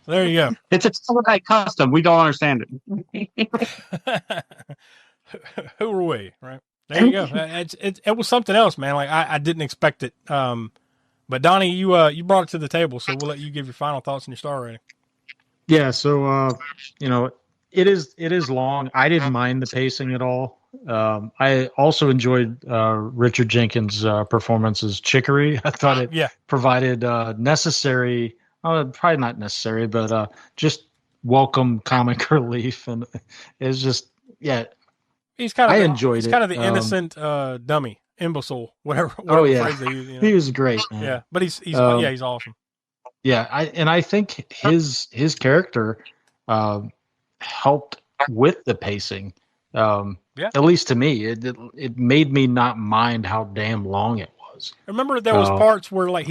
There you go. It's a Teletype custom. We don't understand it. Who are we? Right. There you go. It was something else, man. Like I didn't expect it. But Donnie, you brought it to the table, so we'll let you give your final thoughts and your star rating. Yeah, so you know, it is long. I didn't mind the pacing at all. I also enjoyed Richard Jenkins' performance as Chicory. I thought it provided necessary, probably not necessary, but just welcome comic relief, and it's just He's kind of enjoyed it. He's kind of the innocent dummy, imbecile, whatever phrase they use. You know? He was great, man. Yeah, but he's awesome. Yeah, I think his character helped with the pacing. At least to me, it made me not mind how damn long it was. Remember, there was parts where like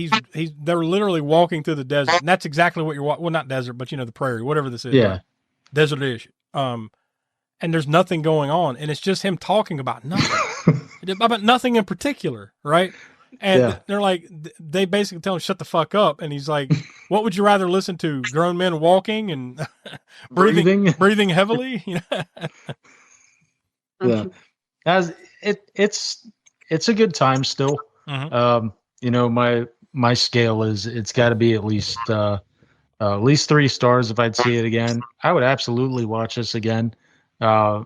they're literally walking through the desert, and that's exactly what you're well, not desert, but you know, the prairie, whatever this is. Yeah, right? Desert-ish. And there's nothing going on, and it's just him talking about nothing, about nothing in particular, right? And they're like, they basically tell him shut the fuck up, and he's like, "What would you rather listen to? Grown men walking and breathing heavily?" You know? Yeah, as it's a good time still. Mm-hmm. You know, my scale is it's got to be at least 3 stars if I'd see it again. I would absolutely watch this again. Yeah,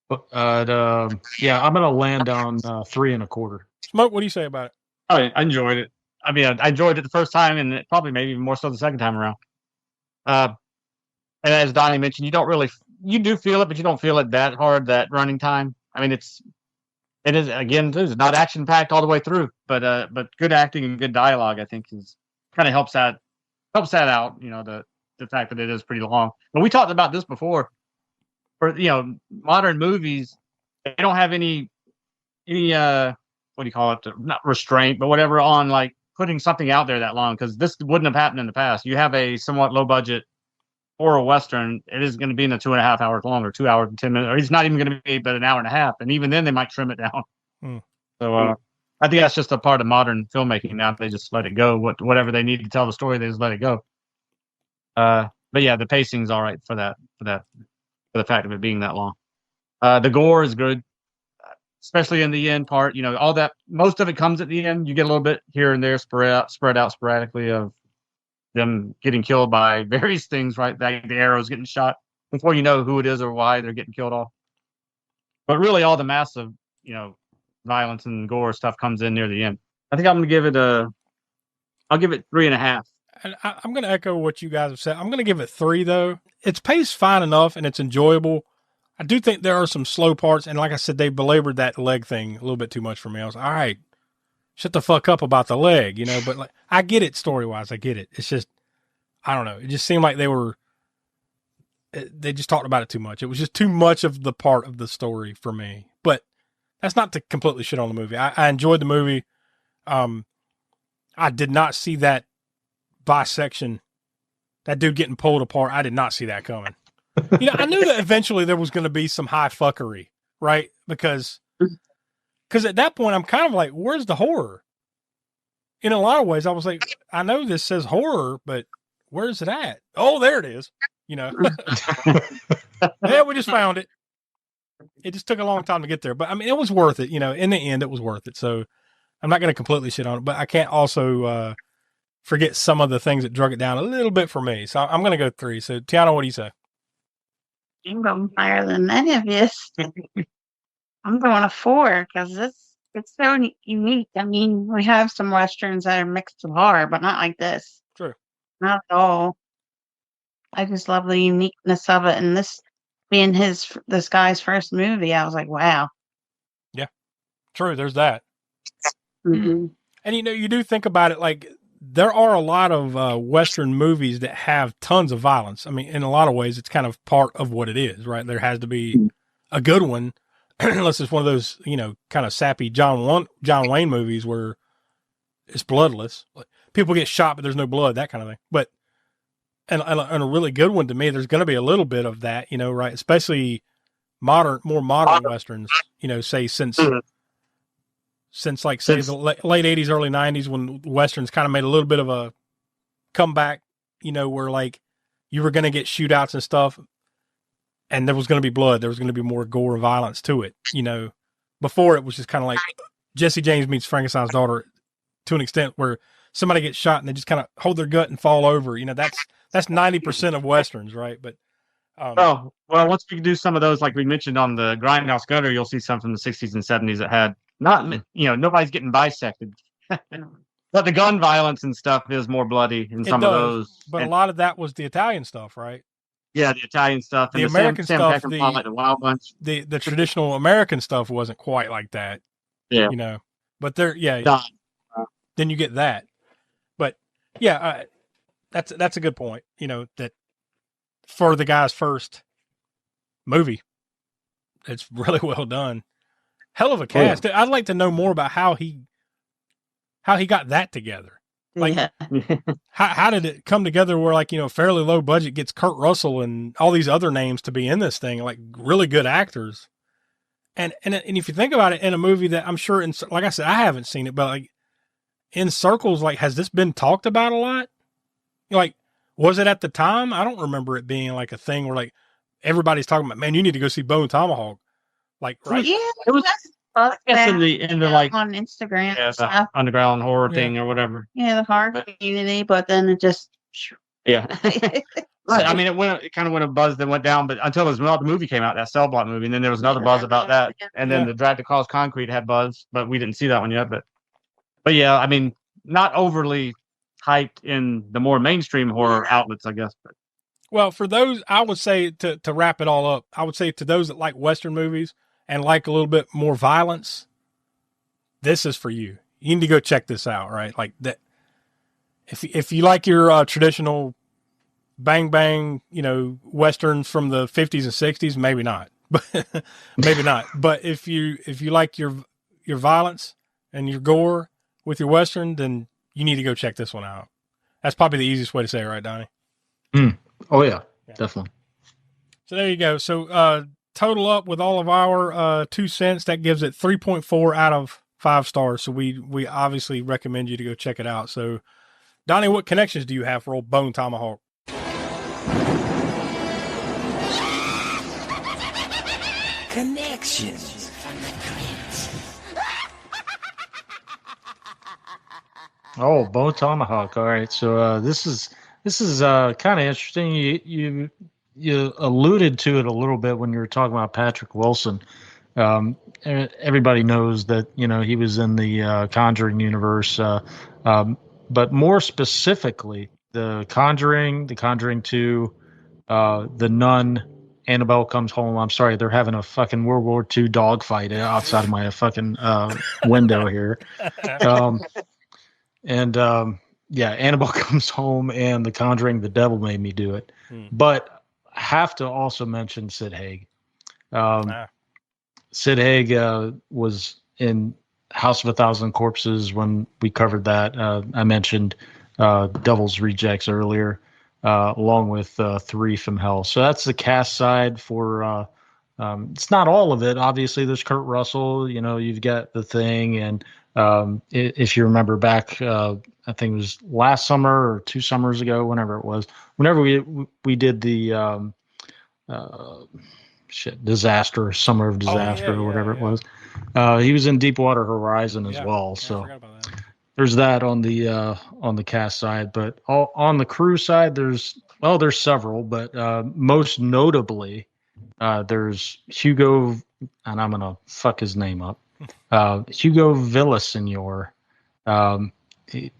I'm gonna land on 3 1/4. Smoke, what do you say about it? I enjoyed it. I mean, I enjoyed it the first time, and it probably maybe even more so the second time around. And as Donnie mentioned, you do feel it, but you don't feel it that hard, that running time. I mean, it is again, it's not action packed all the way through, but good acting and good dialogue, I think, is kind of helps that out. You know, the fact that it is pretty long. But we talked about this before. For modern movies, they don't have any what do you call it? Not restraint, but whatever on like putting something out there that long, because this wouldn't have happened in the past. You have a somewhat low budget for a Western, it is going to be in the 2.5 hours long, or 2 hours and 10 minutes, or it's not even going to be but an hour and a half. And even then they might trim it down. Hmm. So I think that's just a part of modern filmmaking now. They just let it go. Whatever they need to tell the story, they just let it go. But yeah, the pacing's all right for the fact of it being that long. The gore is good, especially in the end part. All that, most of it comes at the end. You get a little bit here and there spread out sporadically of them getting killed by various things, right? Like the arrows getting shot before you know who it is or why they're getting killed off. But really, all the massive, violence and gore stuff comes in near the end. I think I'm going to give it I'll give it 3.5. And I'm going to echo what you guys have said. I'm going to give it 3, though. It's paced fine enough, and it's enjoyable. I do think there are some slow parts, and like I said, they belabored that leg thing a little bit too much for me. I was all right, shut the fuck up about the leg, but like, I get it story-wise. I get it. It's just, I don't know. It just seemed like they just talked about it too much. It was just too much of the part of the story for me. But that's not to completely shit on the movie. I enjoyed the movie. I did not see that bisection, that dude getting pulled apart. I did not see that coming. I knew that eventually there was going to be some high fuckery, right? Because at that point, I'm kind of like, where's the horror? In a lot of ways, I was like, I know this says horror, but where's it at? Oh, there it is. Yeah, we just found it. It just took a long time to get there, but I mean, it was worth it. In the end, it was worth it. So I'm not going to completely shit on it, but I can't also forget some of the things that drug it down a little bit for me. So I'm going to go 3. So Tiana, what do you say? I'm going higher than any of you. I'm going a 4 because it's so unique. I mean, we have some Westerns that are mixed with horror, but not like this. True. Not at all. I just love the uniqueness of it. And this being this guy's first movie, I was like, wow. Yeah, true. There's that. Mm-hmm. And you do think about it, like there are a lot of Western movies that have tons of violence. I mean, in a lot of ways, it's kind of part of what it is, right? There has to be a good one, unless it's one of those, kind of sappy John Wayne movies where it's bloodless. Like, people get shot, but there's no blood, that kind of thing. But and a really good one to me, there's going to be a little bit of that, right? Especially more modern Westerns, say since like, say, the late 80s, early 90s, when Westerns kind of made a little bit of a comeback, where like you were going to get shootouts and stuff, and there was going to be blood. There was going to be more gore and violence to it. Before it was just kind of like Jesse James meets Frankenstein's daughter to an extent where somebody gets shot and they just kind of hold their gut and fall over. That's 90% of Westerns, right? But well, once we do some of those, like we mentioned on the Grindhouse Gutter, you'll see some from the 60s and 70s that had not, nobody's getting bisected. But the gun violence and stuff is more bloody in some of those. But a lot of that was the Italian stuff, right? Yeah, the Italian stuff. The American stuff, like the Wild Bunch. The traditional American stuff wasn't quite like that. Yeah. But then you get that. But yeah, that's a good point. That for the guy's first movie, it's really well done. Hell of a cast. I'd like to know more about how he got that together. Like, how did it come together where, like, fairly low budget gets Kurt Russell and all these other names to be in this thing, like really good actors. And if you think about it, in a movie that I'm sure, like I said, I haven't seen it, but like in circles, like, has this been talked about a lot? Like, was it at the time? I don't remember it being like a thing where like everybody's talking about, man, you need to go see Bone Tomahawk. Like, right? Yeah, it was in the like on Instagram, the underground horror thing or whatever. Yeah, the horror community, but then it just I mean, it kind of went a buzz that went down, but until the movie came out, that Cell Block movie, and then there was another buzz about that, and then the Drag to Cause Concrete had buzz, but we didn't see that one yet. But yeah, I mean, not overly hyped in the more mainstream horror outlets, I guess. But. Well, for those, I would say to wrap it all up, I would say to those that like Western movies and like a little bit more violence, this is for you. You need to go check this out, right? Like that. If you like your traditional bang bang, Westerns from the 50s and 60s, maybe not, but maybe not. But if you like your violence and your gore with your Western, then you need to go check this one out. That's probably the easiest way to say it, right, Donnie? Oh yeah. definitely. So there you go. So total up with all of our 2 cents, that gives it 3.4 out of 5 stars. So we obviously recommend you to go check it out. So Donnie, what connections do you have for old Bone Tomahawk? Connections. Oh, Bone Tomahawk. All right. So this is kind of interesting. You alluded to it a little bit when you were talking about Patrick Wilson. Everybody knows that he was in the Conjuring universe, but more specifically, the Conjuring 2, the Nun, Annabelle Comes Home. I'm sorry, they're having a fucking World War II dogfight outside of my fucking window here. Annabelle Comes Home and The Conjuring, The Devil Made Me Do It. But I have to also mention Sid Haig. Sid Haig was in House of a Thousand Corpses when we covered that. I mentioned Devil's Rejects earlier, along with 3 from Hell. So that's the cast side for. It's not all of it. Obviously, there's Kurt Russell. You've got The Thing, and if you remember back, I think it was last summer or 2 summers ago, whenever it was. Whenever we did the Disaster, Summer of Disaster, or whatever it was. He was in Deepwater Horizon as well. So there's that on the cast side, but on the crew side, there's several, but most notably, there's Hugo, and I'm gonna fuck his name up. Hugo Villaseñor.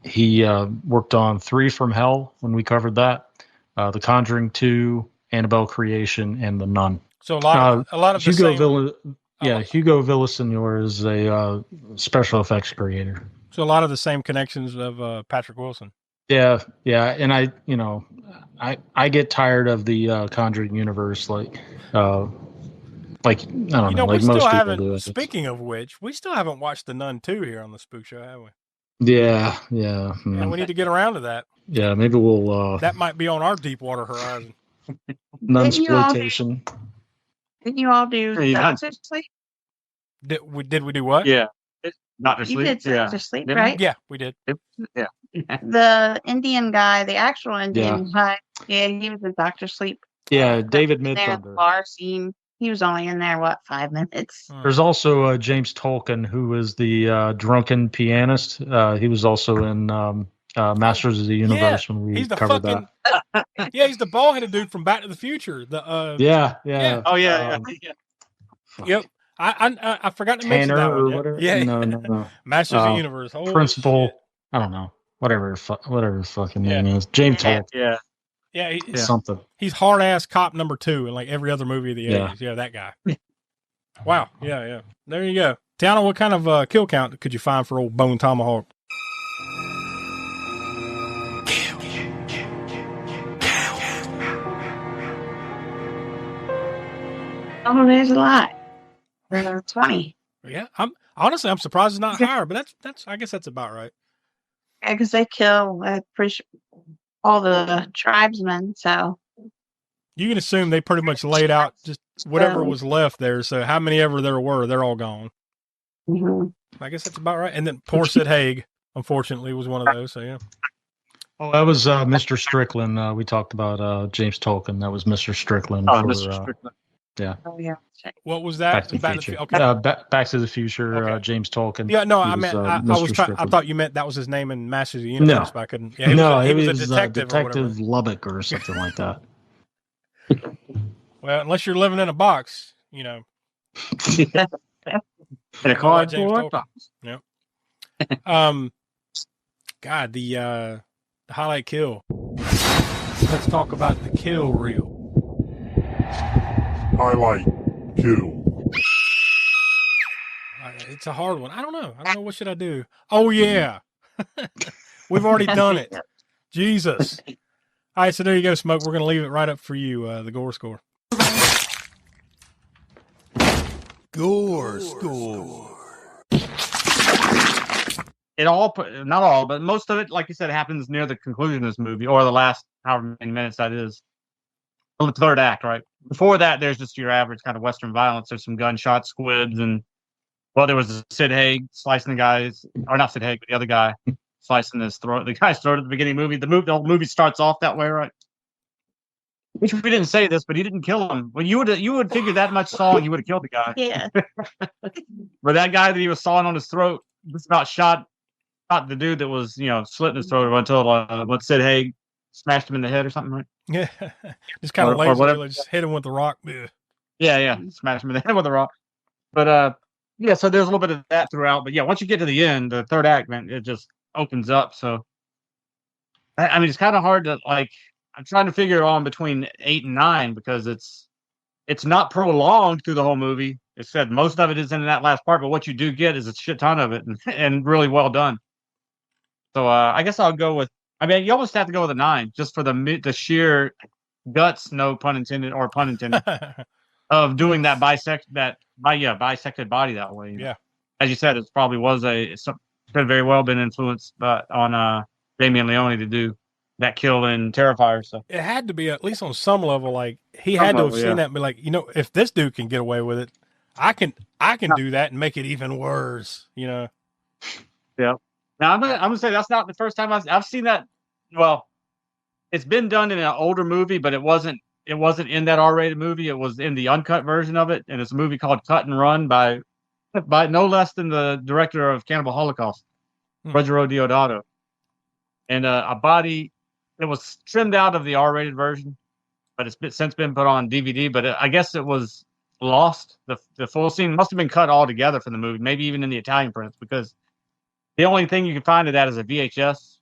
He worked on 3 from Hell when we covered that. The Conjuring 2, Annabelle Creation, and The Nun. So a lot of Hugo the same. Hugo Villaseñor is a special effects creator. So a lot of the same connections of Patrick Wilson. Yeah, and I get tired of the Conjuring universe, like I don't know, like most people do. Speaking of which, we still haven't watched The Nun 2 here on the Spook Show, have we? Yeah. Yeah, we need to get around to that. Yeah, maybe we'll. That might be on our Deepwater Horizon. Nunsploitation. Didn't you all do Doctor Sleep? Did we do what? Yeah. Doctor You Sleep. did Doctor Sleep, Didn't right? Yeah, we did. Yeah. The Indian guy, the actual Indian guy, he was in Doctor Sleep. Yeah, David There in the Midthunder. bar scene. He was only in there, 5 minutes? There's also James Tolkien, who was the drunken pianist. He was also in Masters of the Universe when we covered that. Yeah, he's the bald-headed dude from Back to the Future. Yeah. Oh yeah. Yep. I forgot to mention that or one. whatever. Yeah. No. Masters of the Universe. Holy Principal. shit. I don't know. Whatever his fucking name is. James Tolkien. Yeah. Something. He's hard-ass cop number 2 in like every other movie of the 80s. Yeah, that guy. Wow. Yeah. There you go. Tiana, what kind of kill count could you find for old Bone Tomahawk? Oh, there's a lot. 20. Yeah, I'm surprised it's not higher, but that's I guess that's about right. Yeah, because they kill all the tribesmen, so. You can assume they pretty much laid out just whatever was left there. So how many ever there were, they're all gone. I guess that's about right. And then poor Sid Haig, unfortunately, was one of those. So yeah. Oh, that was Mr. Strickland. We talked about James Tolkien. That was Mr. Strickland. Mr. Strickland. Yeah. Oh yeah. What was that? Back to the Future. Okay. Back to the Future. James Tolkien. Yeah, no, I was, meant I Mr. thought you meant that was his name in Masters of the Universe, but I couldn't. Yeah, he was was a detective. Detective Lubbock or something like that. Well, unless you're living in a box, In a cardboard box. Yeah. God, the highlight kill. Let's talk about the kill reel. Highlight kill. It's a hard one. I don't know. What should I do? Oh yeah, we've already done it. Jesus. All right, so there you go, Smoke. We're gonna leave it right up for you. The gore score. Gore score. It all, not all, but most of it, like you said, happens near the conclusion of this movie, or the last however many minutes that is. the third act, right? Before that, there's just your average kind of Western violence. There's some gunshots, squibs, and well, there was Sid Haig slicing the guys, or not Sid Haig, but the other guy slicing his throat. The guy's throat at the beginning of the movie. The whole movie starts off that way, right? Which we didn't say this, but he didn't kill him. Well, you would figure that much sawing, you would have killed the guy. Yeah. But that guy that he was sawing on his throat just about shot the dude that was, slitting his throat until what Sid Haig smashed him in the head or something, right? Yeah. Just kind of Or whatever. lazy, just hit him with the rock. Yeah. Smashed him in the head with a rock. But yeah, so there's a little bit of that throughout. But yeah, once you get to the end, the third act, man, it just opens up. So I mean, it's kind of hard to I'm trying to figure it on between 8 and 9 because it's not prolonged through the whole movie. It said most of it is in that last part, but what you do get is a shit ton of it and really well done. So I guess I'll go with. I mean, you almost have to go with a 9 just for the sheer guts, no pun intended or pun intended, of doing that bisected body that way. Yeah, as you said, it probably could have very well been influenced on Damien Leone to do that kill in Terrifier. So it had to be at least on some level. Like he had to have seen that and be like, if this dude can get away with it, I can do that and make it even worse. Yeah. Now I'm gonna say that's not the first time I've seen that. Well, it's been done in an older movie, but it wasn't in that R-rated movie. It was in the uncut version of it, and it's a movie called Cut and Run by no less than the director of Cannibal Holocaust, Ruggero Deodato. And a body that was trimmed out of the R-rated version, but it's since been put on DVD. But I guess it was lost. The full scene must have been cut all together from the movie, maybe even in the Italian prints, because the only thing you can find of that is a VHS.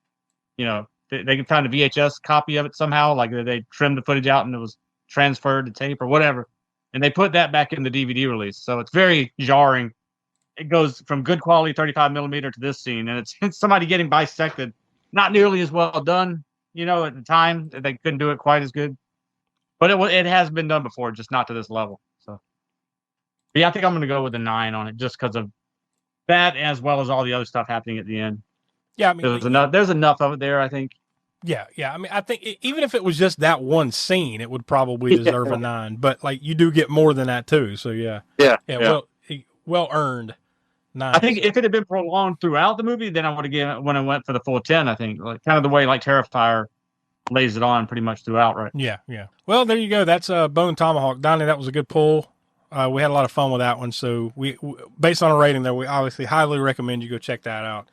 They can find a VHS copy of it somehow, like they trimmed the footage out and it was transferred to tape or whatever. And they put that back in the DVD release. So it's very jarring. It goes from good quality 35 millimeter to this scene, and it's somebody getting bisected. Not nearly as well done, at the time. They couldn't do it quite as good. But it has been done before, just not to this level. So, but yeah, I think I'm going to go with a 9 on it just because of that, as well as all the other stuff happening at the end. Yeah, I mean, there's enough of it there, I think. Yeah. I mean, I think even if it was just that one scene, it would probably deserve a 9. But you do get more than that too. So yeah. Well earned 9. I think if it had been prolonged throughout the movie, then I would have given it when I went for the full 10. I think kind of the way Terrifier lays it on pretty much throughout, right? Yeah. Well, there you go. That's Bone Tomahawk. Donnie, that was a good pull. We had a lot of fun with that one. So we based on a rating there, we obviously highly recommend you go check that out.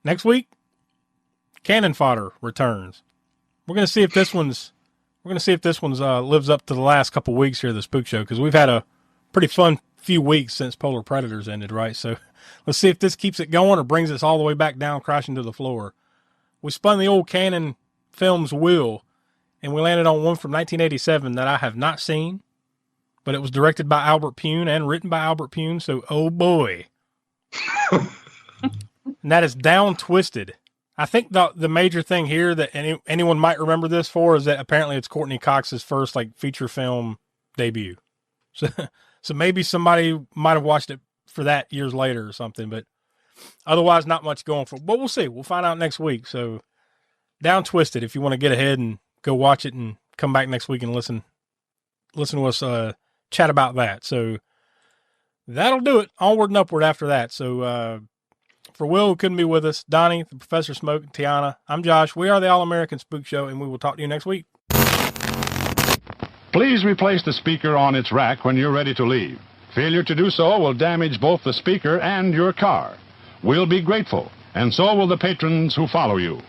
Next week, Cannon Fodder returns. We're going to see if this one's lives up to the last couple weeks here of the Spook Show, because we've had a pretty fun few weeks since Polar Predators ended, right? So let's see if this keeps it going or brings us all the way back down, crashing to the floor. We spun the old Cannon Films wheel, and we landed on one from 1987 that I have not seen, but it was directed by Albert Pune and written by Albert Pune, so oh boy. And that is Down Twisted. I think the major thing here that anyone might remember this for is that apparently it's Courtney Cox's first feature film debut. So maybe somebody might have watched it for that years later or something, but otherwise not much going for it. But we'll see. We'll find out next week. So Down Twisted, if you want to get ahead and go watch it and come back next week and listen to us chat about that. So that'll do it. Onward and upward after that. So for Will, who couldn't be with us, Donnie, the Professor Smoke, and Tiana, I'm Josh. We are the All-American Spook Show, and we will talk to you next week. Please replace the speaker on its rack when you're ready to leave. Failure to do so will damage both the speaker and your car. We'll be grateful, and so will the patrons who follow you.